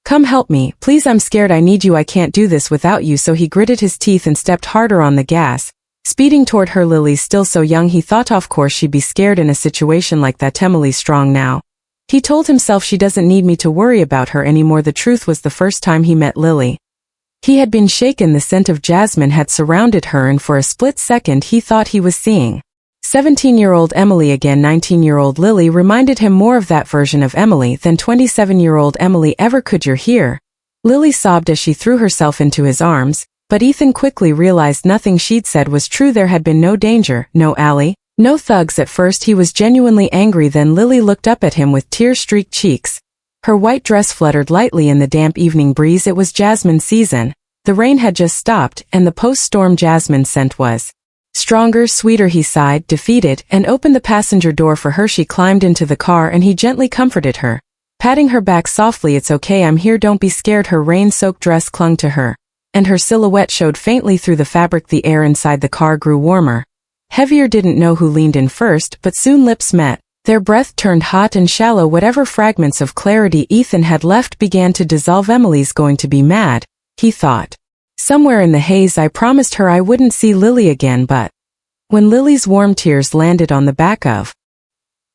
Come help me, please. I'm scared. I need you. I can't do this without you. So he gritted his teeth and stepped harder on the gas, speeding toward her. Lily's still so young, he thought. Of course she'd be scared in a situation like that. Emily's strong now, he told himself. She doesn't need me to worry about her anymore. The truth was, the first time he met Lily, he had been shaken. The scent of jasmine had surrounded her, and for a split second he thought he was seeing 17-year-old Emily again. 19-year-old Lily reminded him more of that version of Emily than 27-year-old Emily ever could. You're here, Lily sobbed as she threw herself into his arms. But Ethan quickly realized nothing she'd said was true. There had been no danger, no alley, no thugs. At first he was genuinely angry. Then Lily looked up at him with tear-streaked cheeks. Her white dress fluttered lightly in the damp evening breeze. It was jasmine season. The rain had just stopped, and the post-storm jasmine scent was stronger, sweeter. He sighed, defeated, and opened the passenger door for her. She climbed into the car and he gently comforted her, patting her back softly. It's okay, I'm here, don't be scared. Her rain-soaked dress clung to her, and her silhouette showed faintly through the fabric. The air inside the car grew warmer, heavier. Didn't know who leaned in first, but soon lips met. Their breath turned hot and shallow. Whatever fragments of clarity Ethan had left began to dissolve. Emily's going to be mad, he thought. Somewhere in the haze I promised her I wouldn't see Lily again. But when Lily's warm tears landed on the back of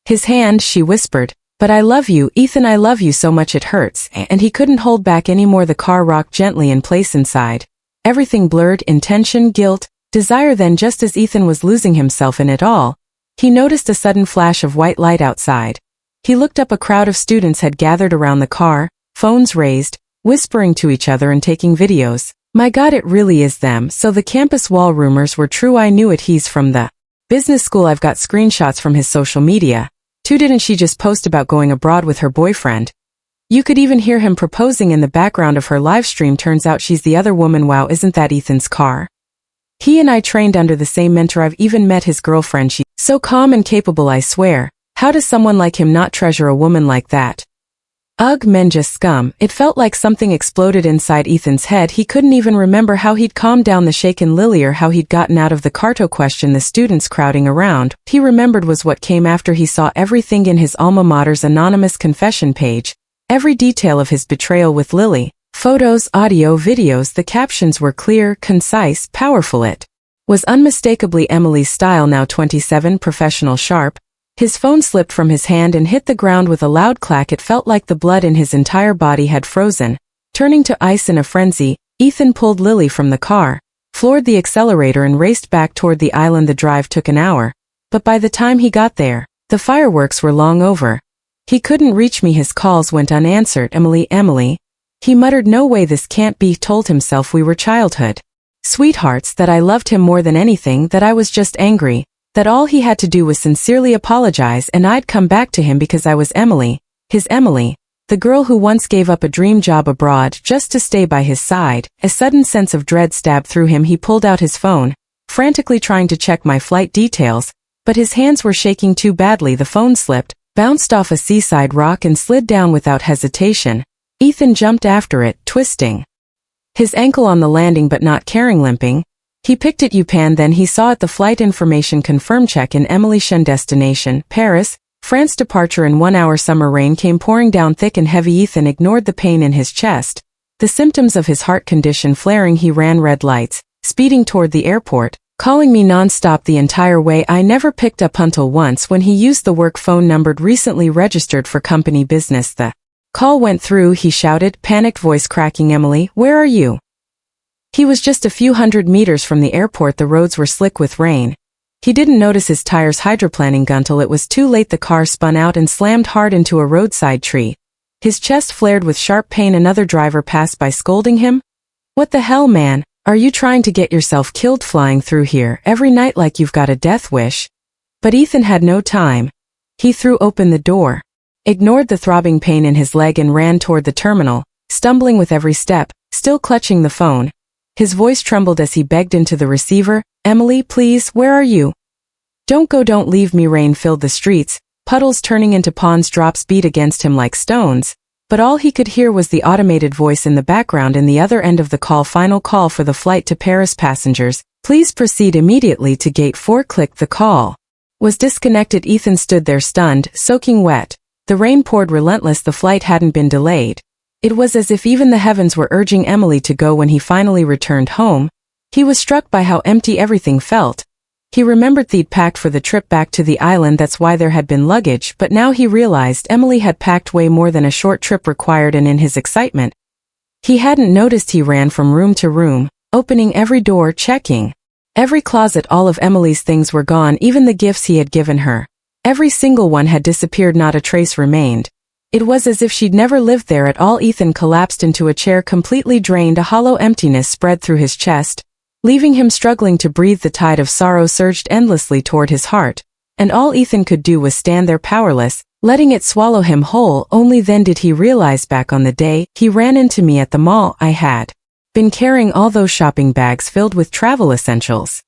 his hand, she whispered, but I love you, Ethan, I love you so much it hurts. And he couldn't hold back anymore. The car rocked gently in place inside. Everything blurred, intention, guilt, desire. Then, just as Ethan was losing himself in it all, he noticed a sudden flash of white light outside. He looked up. A crowd of students had gathered around the car, phones raised, whispering to each other and taking videos. My God, it really is them. So the campus wall rumors were true. I knew it. He's from the business school. I've got screenshots from his social media. Too, didn't she just post about going abroad with her boyfriend? You could even hear him proposing in the background of her live stream. Turns out she's the other woman. Wow, isn't that Ethan's car? He and I trained under the same mentor. I've even met his girlfriend. She's so calm and capable, I swear. How does someone like him not treasure a woman like that? Ugh, men just scum. It felt like something exploded inside Ethan's head. He couldn't even remember how he'd calmed down the shaken Lily or how he'd gotten out of the car to question the students crowding around. He remembered was what came after he saw everything in his alma mater's anonymous confession page. Every detail of his betrayal with Lily. Photos, audio, videos. The captions were clear, concise, powerful. It was unmistakably Emily's style. Now 27, professional, sharp. His phone slipped from his hand and hit the ground with a loud clack. It felt like the blood in his entire body had frozen. Turning to ice in a frenzy, Ethan pulled Lily from the car, floored the accelerator and raced back toward the island. The drive took an hour, but by the time he got there, the fireworks were long over. He couldn't reach me. His calls went unanswered. Emily, Emily. He muttered, no way, this can't be. Told himself we were childhood sweethearts, that I loved him more than anything, that I was just angry. That all he had to do was sincerely apologize and I'd come back to him because I was Emily, his Emily, the girl who once gave up a dream job abroad just to stay by his side. A sudden sense of dread stabbed through him. He pulled out his phone, frantically trying to check my flight details, but his hands were shaking too badly. The phone slipped, bounced off a seaside rock and slid down without hesitation. Ethan jumped after it, twisting his ankle on the landing but not caring, limping. He picked it up, then he saw it, the flight information confirm check in Emily Shen, destination, Paris, France. Departure in 1 hour. Summer rain came pouring down thick and heavy. Ethan ignored the pain in his chest, the symptoms of his heart condition flaring. He ran red lights, speeding toward the airport, calling me non-stop the entire way. I never picked up until once when he used the work phone numbered, recently registered for company business. The call went through. He shouted, panicked voice cracking, Emily, where are you? He was just a few hundred meters from the airport. The roads were slick with rain. He didn't notice his tires hydroplaning until it was too late. The car spun out and slammed hard into a roadside tree. His chest flared with sharp pain. Another driver passed by, scolding him. What the hell, man? Are you trying to get yourself killed flying through here every night like you've got a death wish? But Ethan had no time. He threw open the door, ignored the throbbing pain in his leg and ran toward the terminal, stumbling with every step, still clutching the phone. His voice trembled as he begged into the receiver, Emily, please, where are you? Don't go, don't leave me. Rain filled the streets, puddles turning into ponds. Drops beat against him like stones, but all he could hear was the automated voice in the background in the other end of the call. Final call for the flight to Paris. Passengers, please proceed immediately to gate 4. Click. The call was disconnected. Ethan stood there stunned, soaking wet. The rain poured relentless. The flight hadn't been delayed. It was as if even the heavens were urging Emily to go. When he finally returned home, he was struck by how empty everything felt. He remembered they'd packed for the trip back to the island, that's why there had been luggage, but now he realized Emily had packed way more than a short trip required, and in his excitement, he hadn't noticed. He ran from room to room, opening every door, checking every closet. All of Emily's things were gone, even the gifts he had given her. Every single one had disappeared, not a trace remained. It was as if she'd never lived there at all. Ethan collapsed into a chair, completely drained. A hollow emptiness spread through his chest, leaving him struggling to breathe. The tide of sorrow surged endlessly toward his heart, and all Ethan could do was stand there powerless, letting it swallow him whole. Only then did he realize back on the day he ran into me at the mall, I had been carrying all those shopping bags filled with travel essentials.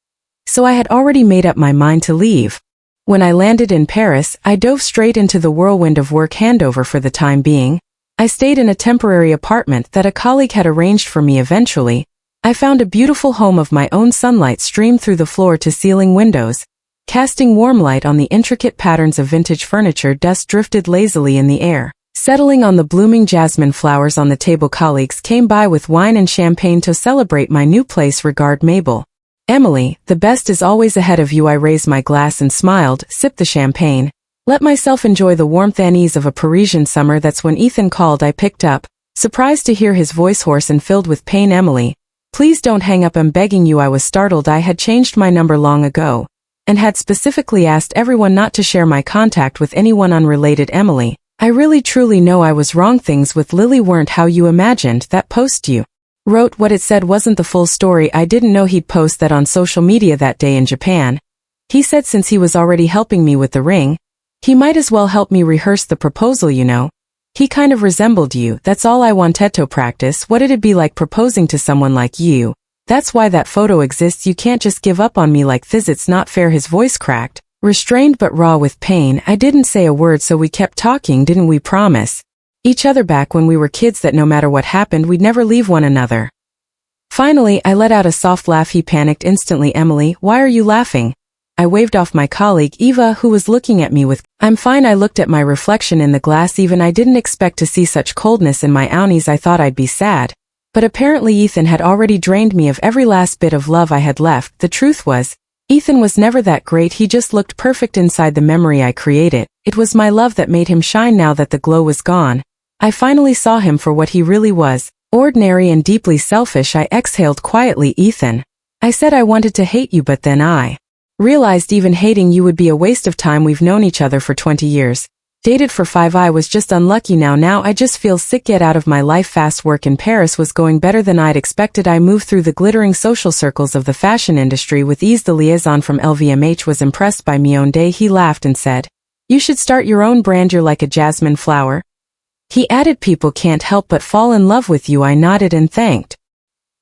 So I had already made up my mind to leave. When I landed in Paris, I dove straight into the whirlwind of work handover. For the time being, I stayed in a temporary apartment that a colleague had arranged for me. Eventually, I found a beautiful home of my own. Sunlight streamed through the floor-to-ceiling windows, casting warm light on the intricate patterns of vintage furniture. Dust drifted lazily in the air, settling on the blooming jasmine flowers on the table. Colleagues came by with wine and champagne to celebrate my new place. Regard, Mabel. Emily, the best is always ahead of you. I raised my glass and smiled, sipped the champagne, let myself enjoy the warmth and ease of a Parisian summer. That's when Ethan called. I picked up, surprised to hear his voice hoarse and filled with pain. Emily, please don't hang up, I'm begging you. I was startled. I had changed my number long ago, and had specifically asked everyone not to share my contact with anyone unrelated. Emily, I really truly know I was wrong. Things with Lily weren't how you imagined. That post you wrote, what it said wasn't the full story. I didn't know he'd post that on social media that day in Japan. He said since he was already helping me with the ring, he might as well help me rehearse the proposal, you know. He kind of resembled you, that's all I wanted to practice. What it'd be like proposing to someone like you. That's why that photo exists. You can't just give up on me like this, it's not fair. His voice cracked, restrained but raw with pain. I didn't say a word, so we kept talking, didn't we? Promise. each other back when we were kids that no matter what happened we'd never leave one another. Finally, I let out a soft laugh. He panicked instantly. Emily, why are you laughing? I waved off my colleague, Eva, who was looking at me with, I'm fine. I looked at my reflection in the glass. Even I didn't expect to see such coldness in my ownies. I thought I'd be sad. But apparently Ethan had already drained me of every last bit of love I had left. The truth was, Ethan was never that great. He just looked perfect inside the memory I created. It was my love that made him shine. Now that the glow was gone, I finally saw him for what he really was, ordinary and deeply selfish. I exhaled quietly. Ethan, I said I wanted to hate you, but then I realized even hating you would be a waste of time. We've known each other for 20 years. Dated for 5. I was just unlucky. Now I just feel sick. Get out of my life fast. Work in Paris was going better than I'd expected. I moved through the glittering social circles of the fashion industry with ease. The liaison from LVMH was impressed by me. One day he laughed and said, you should start your own brand. You're like a jasmine flower. He added, people can't help but fall in love with you. I nodded and thanked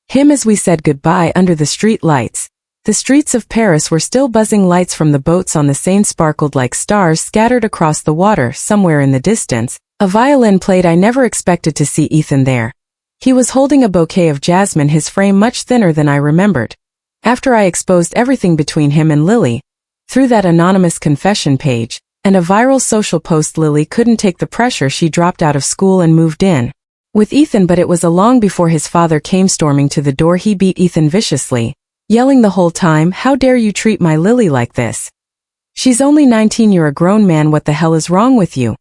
him as we said goodbye under the street lights. The streets of Paris were still buzzing. Lights from the boats on the Seine sparkled like stars scattered across the water. Somewhere in the distance, a violin played. I never expected to see Ethan there. He was holding a bouquet of jasmine, his frame much thinner than I remembered. After I exposed everything between him and Lily, through that anonymous confession page, and a viral social post, Lily couldn't take the pressure. She dropped out of school and moved in with Ethan, but it was long before his father came storming to the door. He beat Ethan viciously, yelling the whole time, how dare you treat my Lily like this? She's only 19. You're a grown man. What the hell is wrong with you?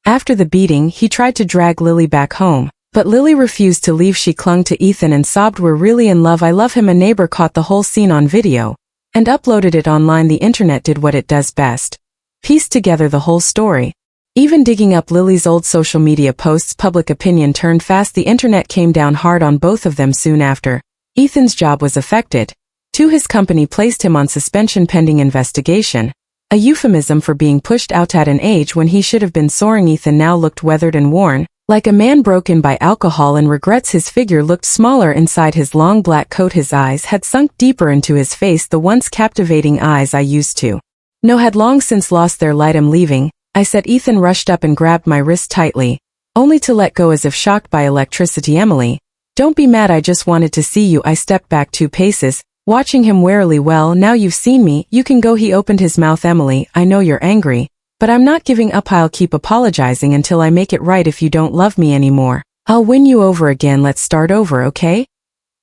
After the beating, he tried to drag Lily back home, but Lily refused to leave. She clung to Ethan and sobbed, we're really in love. I love him. A neighbor caught the whole scene on video and uploaded it online. The internet did what it does best, pieced together the whole story. Even digging up Lily's old social media posts, public opinion turned fast. The internet came down hard on both of them. Soon after, Ethan's job was affected. His company placed him on suspension pending investigation, a euphemism for being pushed out at an age when he should have been soaring. Ethan now looked weathered and worn, like a man broken by alcohol and regrets. His figure looked smaller inside his long black coat. His eyes had sunk deeper into his face. The once captivating eyes I used to know had long since lost their light. I'm leaving, I said. Ethan rushed up and grabbed my wrist tightly, only to let go as if shocked by electricity. Emily, don't be mad. I just wanted to see you. I stepped back 2 paces, watching him warily. Well, now you've seen me, you can go. He opened his mouth. Emily, I know you're angry, but I'm not giving up. I'll keep apologizing until I make it right. If you don't love me anymore, I'll win you over again. Let's start over, okay?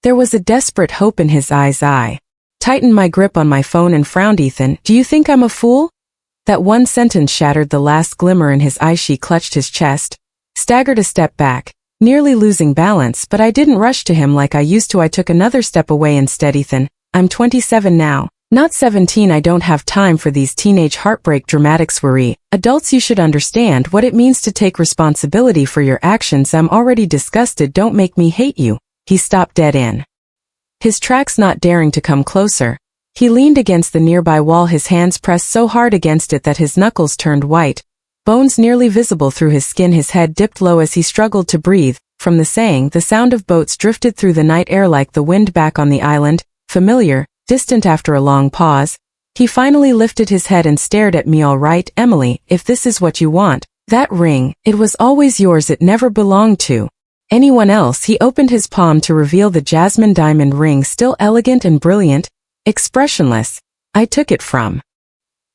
There was a desperate hope in his eyes. I tightened my grip on my phone and frowned. Ethan, do you think I'm a fool? That one sentence shattered the last glimmer in his eye. She clutched his chest, staggered a step back, nearly losing balance, but I didn't rush to him like I used to. I took another step away instead. Ethan, I'm 27 now, not 17. I don't have time for these teenage heartbreak dramatics. We're adults. You should understand what it means to take responsibility for your actions. I'm already disgusted. Don't make me hate you. He stopped dead in his tracks, not daring to come closer. He leaned against the nearby wall, his hands pressed so hard against it that his knuckles turned white, bones nearly visible through his skin. His head dipped low as he struggled to breathe. From the saying, the sound of boats drifted through the night air like the wind back on the island, familiar, distant. After a long pause, he finally lifted his head and stared at me. All right, Emily, if this is what you want, that ring, it was always yours. It never belonged to anyone else. He opened his palm to reveal the jasmine diamond ring, still elegant and brilliant, expressionless. I took it from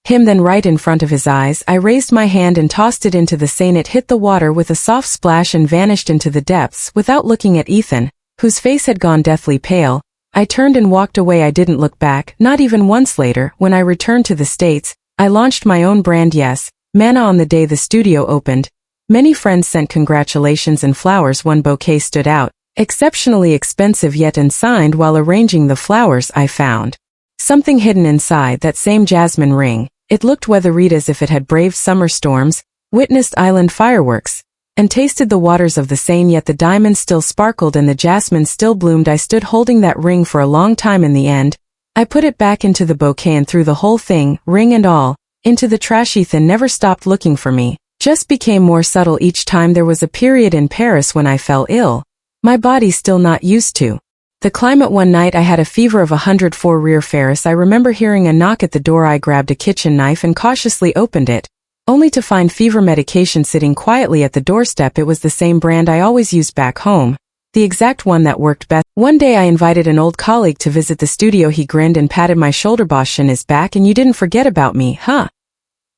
him, then right in front of his eyes, I raised my hand and tossed it into the Seine. It hit the water with a soft splash and vanished into the depths. Without looking at Ethan, whose face had gone deathly pale, I turned and walked away. I didn't look back, not even once. Later, when I returned to the States, I launched my own brand. Yes, Manna. On the day the studio opened, many friends sent congratulations and flowers. One bouquet stood out, exceptionally expensive yet unsigned. While arranging the flowers, I found something hidden inside that same jasmine ring. It looked weathered, as if it had braved summer storms, witnessed island fireworks, and tasted the waters of the Seine. Yet the diamond still sparkled and the jasmine still bloomed. I stood holding that ring for a long time. In the end, I put it back into the bouquet and threw the whole thing, ring and all, into the trash. Ethan never stopped looking for me, just became more subtle each time. There was a period in Paris when I fell ill, my body still not used to the climate. One night I had a fever of 104 rear Ferris. I remember hearing a knock at the door. I grabbed a kitchen knife and cautiously opened it. only to find fever medication sitting quietly at the doorstep. It was the same brand I always used back home, the exact one that worked best. One day I invited an old colleague to visit the studio. He grinned and patted my shoulder. "Bosh in his back, and you didn't forget about me, huh?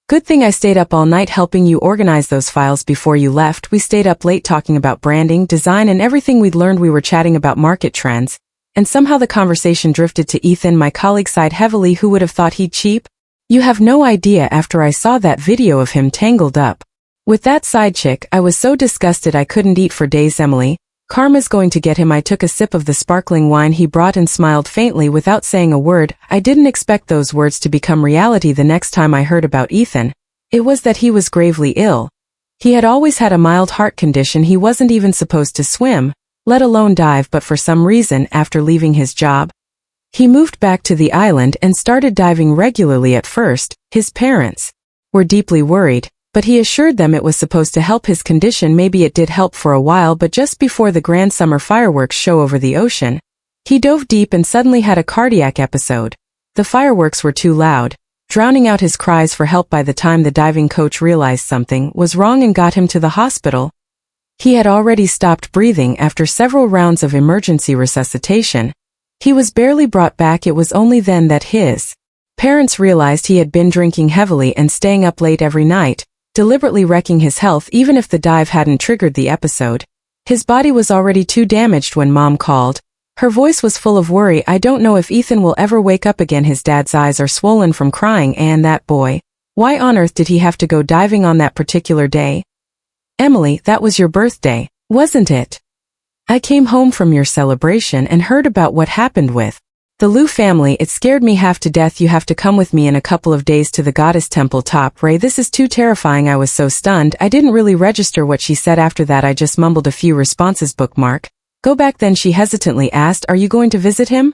Good thing I stayed up all night helping you organize those files before you left." We stayed up late talking about branding, design, and everything we'd learned. We were chatting about market trends, and somehow the conversation drifted to Ethan. My colleague sighed heavily. "Who would have thought he'd cheap? You have no idea after I saw that video of him tangled up with that side chick, I was so disgusted I couldn't eat for days." "Emily, karma's going to get him." I took a sip of the sparkling wine he brought and smiled faintly without saying a word. I didn't expect those words to become reality the next time I heard about Ethan. It was that he was gravely ill. He had always had a mild heart condition. He wasn't even supposed to swim, let alone dive, but for some reason, after leaving his job, he moved back to the island and started diving regularly. At first, his parents were deeply worried, but he assured them it was supposed to help his condition. Maybe it did help for a while, but just before the grand summer fireworks show over the ocean, he dove deep and suddenly had a cardiac episode. The fireworks were too loud, drowning out his cries for help. By the time the diving coach realized something was wrong and got him to the hospital, he had already stopped breathing after several rounds of emergency resuscitation. He was barely brought back. It was only then that his parents realized he had been drinking heavily and staying up late every night, deliberately wrecking his health. Even if the dive hadn't triggered the episode, his body was already too damaged. When Mom called, her voice was full of worry. "I don't know if Ethan will ever wake up again. His dad's eyes are swollen from crying, and that boy, why on earth did he have to go diving on that particular day?" "Emily, that was your birthday, wasn't it? I came home from your celebration and heard about what happened with the Liu family. It scared me half to death. You have to come with me in a couple of days to the goddess temple top. Ray, this is too terrifying." I was so stunned, I didn't really register what she said. After that I just mumbled a few responses. "Bookmark. Go back." Then she hesitantly asked, "Are you going to visit him?"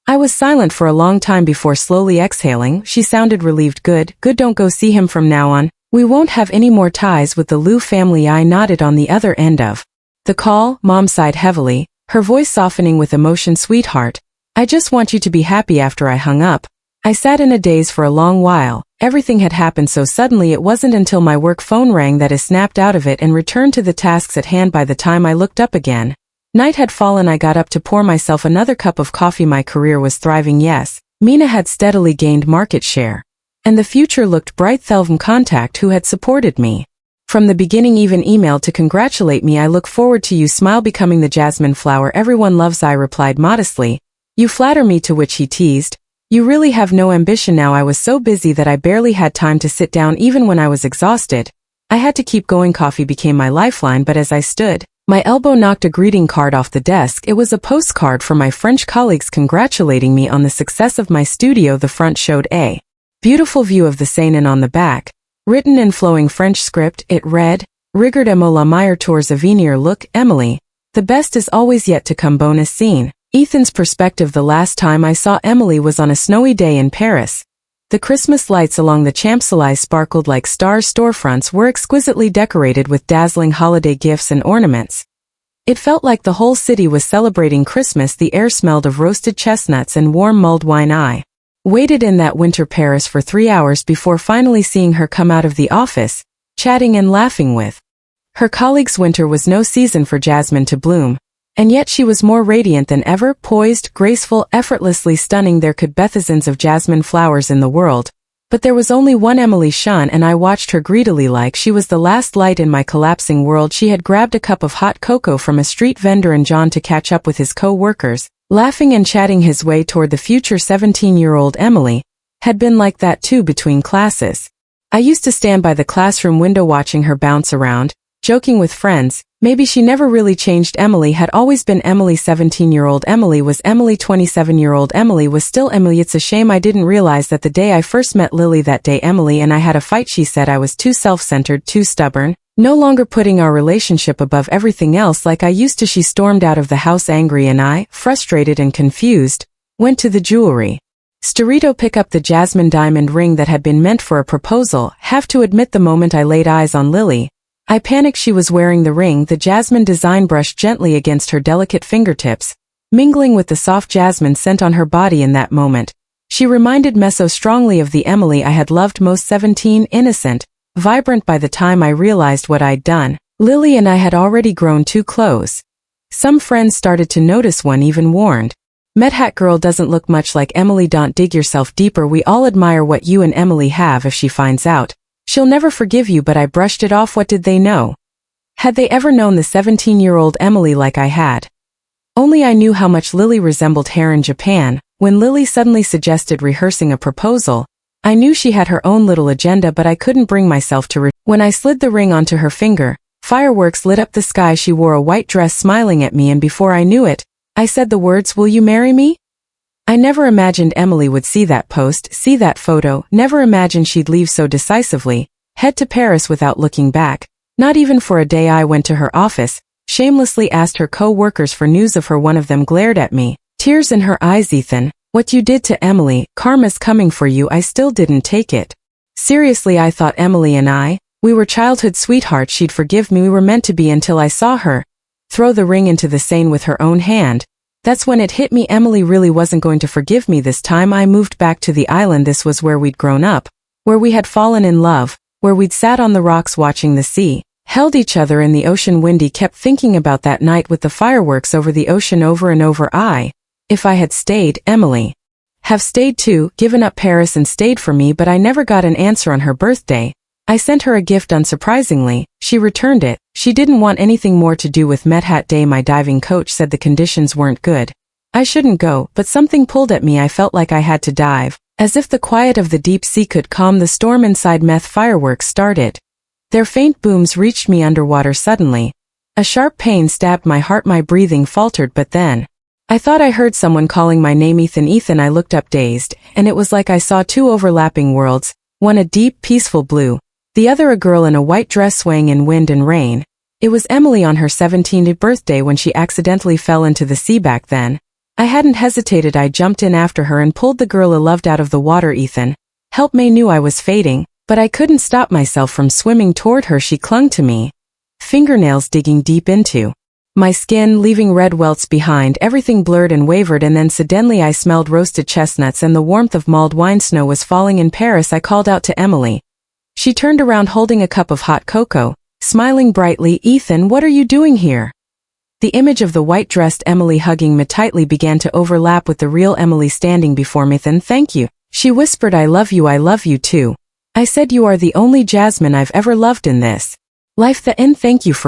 I was silent for a long time before slowly exhaling. She sounded relieved. Good, don't go see him from now on. We won't have any more ties with the Liu family." I nodded. On the other end of the call, Mom sighed heavily, her voice softening with emotion. "Sweetheart, I just want you to be happy." After I hung up, I sat in a daze for a long while. Everything had happened so suddenly. It wasn't until my work phone rang that I snapped out of it and returned to the tasks at hand. By the time I looked up again, night had fallen. I got up to pour myself another cup of coffee. My career was thriving. Yes, Mina had steadily gained market share, and the future looked bright. Thelvin Contact, who had supported me from the beginning, even emailed to congratulate me. "I look forward to you smile becoming the jasmine flower everyone loves." I replied modestly. "You flatter me." To which he teased, "You really have no ambition now." I was so busy that I barely had time to sit down. Even when I was exhausted, I had to keep going. Coffee became my lifeline, but as I stood, my elbow knocked a greeting card off the desk. It was a postcard from my French colleagues congratulating me on the success of my studio. The front showed a beautiful view of the Seine, and on the back, written in flowing French script, it read, "Rigard Emo la meilleure tours avenir." Look, Emily, the best is always yet to come. Bonus scene. Ethan's perspective. The last time I saw Emily was on a snowy day in Paris. The Christmas lights along the Champs-Élysées sparkled like stars. Storefronts were exquisitely decorated with dazzling holiday gifts and ornaments. It felt like the whole city was celebrating Christmas. The air smelled of roasted chestnuts and warm mulled wine. I waited in that winter Paris for 3 hours before finally seeing her come out of the office, chatting and laughing with her colleagues. Winter was no season for Jasmine to bloom, and yet she was more radiant than ever, poised, graceful, effortlessly stunning. There could be thousands of jasmine flowers in the world, but there was only one Emily Shun, and I watched her greedily like she was the last light in my collapsing world. She had grabbed a cup of hot cocoa from a street vendor and John to catch up with his co-workers, laughing and chatting his way toward the future. 17-year-old Emily had been like that too between classes. I used to stand by the classroom window watching her bounce around, joking with friends. Maybe she never really changed. Emily had always been Emily. 17-year-old Emily was Emily. 27-year-old Emily was still Emily. It's a shame I didn't realize that the day I first met Lily. That day Emily and I had a fight. She said I was too self-centered, too stubborn, no longer putting our relationship above everything else like I used to. She stormed out of the house angry, and I, frustrated and confused, went to the jewelry store to pick up the jasmine diamond ring that had been meant for a proposal. Have to admit, the moment I laid eyes on Lily, I panicked. She was wearing the ring. The jasmine design brushed gently against her delicate fingertips, mingling with the soft jasmine scent on her body. In that moment, she reminded me so strongly of the Emily I had loved most. 17, innocent, vibrant by the time I realized what I'd done. Lily and I had already grown too close. Some friends started to notice, one even warned. "Medhat girl doesn't look much like Emily. Don't dig yourself deeper. We all admire what you and Emily have. If she finds out, she'll never forgive you." But I brushed it off. What did they know? Had they ever known the 17-year-old Emily like I had? Only I knew how much Lily resembled her in Japan. When Lily suddenly suggested rehearsing a proposal, I knew she had her own little agenda, but I couldn't bring myself to When I slid the ring onto her finger, fireworks lit up the sky. She wore a white dress, smiling at me, and before I knew it, I said the words, "Will you marry me?" I never imagined Emily would see that post, see that photo, never imagined she'd leave so decisively, head to Paris without looking back. Not even for a day. I went to her office, shamelessly asked her co-workers for news of her. One of them glared at me, tears in her eyes. "Ethan, what you did to Emily, karma's coming for you." I still didn't take it seriously. I thought Emily and we were childhood sweethearts. She'd forgive me. We were meant to be, until I saw her throw the ring into the Seine with her own hand. That's when it hit me. Emily really wasn't going to forgive me this time. I moved back to the island. This was where we'd grown up, where we had fallen in love, where we'd sat on the rocks watching the sea, held each other in the ocean. Windy kept thinking about that night with the fireworks over the ocean over and over. If I had stayed, Emily have stayed too, given up Paris and stayed for me. But I never got an answer. On her birthday, I sent her a gift. Unsurprisingly, she returned it. She didn't want anything more to do with Medhat Day. My diving coach said the conditions weren't good. I shouldn't go, but something pulled at me. I felt like I had to dive, as if the quiet of the deep sea could calm the storm inside. Meth fireworks started. Their faint booms reached me underwater. Suddenly, a sharp pain stabbed my heart. My breathing faltered, but then I thought I heard someone calling my name. "Ethan, Ethan." I looked up dazed, and it was like I saw two overlapping worlds, one a deep, peaceful blue, the other a girl in a white dress swaying in wind and rain. It was Emily on her 17th birthday when she accidentally fell into the sea. Back then, I hadn't hesitated. I jumped in after her and pulled the girl I loved out of the water. "Ethan, help me." Knew I was fading, but I couldn't stop myself from swimming toward her. She clung to me, fingernails digging deep into my skin, leaving red welts behind. Everything blurred and wavered, and then suddenly I smelled roasted chestnuts and the warmth of mulled wine. Snow was falling in Paris. I called out to Emily. She turned around holding a cup of hot cocoa, smiling brightly. "Ethan, what are you doing here?" The image of the white-dressed Emily hugging me tightly began to overlap with the real Emily standing before me. "Ethan, thank you," she whispered. "I love you. I love you too." I said, "You are the only Jasmine I've ever loved in this life. Thank you for